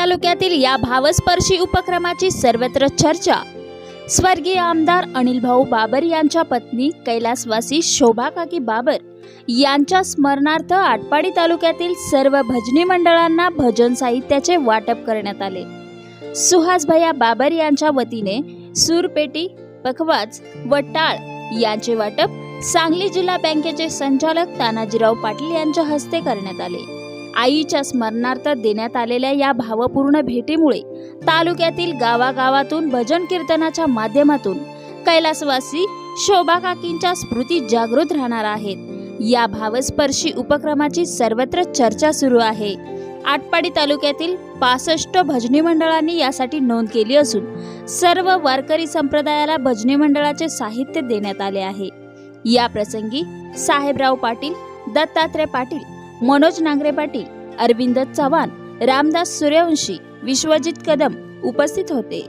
तालुक्यातील या भावस्पर्शी उपक्रमाची सर्वत्र चर्चा। स्वर्गीय आमदार अनिल भाऊ बाबर यांच्या पत्नी कैलासवासी शोभा काकी बाबर यांच्या स्मरणार्थ आटपाडी तालुक्यातील सर्व भजनी मंडळांना भजन साहित्याचे वाटप करण्यात आले। सुहास भैया बाबर यांच्या वतीने सूरपेटी, पखवाज व टाळ यांचे वाटप सांगली जिल्हा बँकेचे संचालक तानाजीराव पाटील यांच्या हस्ते करण्यात आले। आईच्या स्मरणार्थ देण्यात आलेल्या या भावपूर्ण भेटीमुळे तालुक्यातील गावागावातून भजन कीर्तनाच्या माध्यमातून कैलासवासी शोभा काकींच्या स्मृती जागृत राहणार आहेत। या भावस्पर्शी उपक्रमाची सर्वत्र चर्चा सुरू आहे। आटपाडी तालुक्यातील 65 भजनी मंडळांनी यासाठी नोंद केली असून सर्व वारकरी संप्रदायाला भजनी मंडळाचे साहित्य देण्यात आले आहे। या प्रसंगी साहेबराव पाटील, दत्तात्रय पाटील, मनोज नांगरे पाटील, अरविंद चव्हाण, रामदास सूर्यवंशी, विश्वजित कदम उपस्थित होते।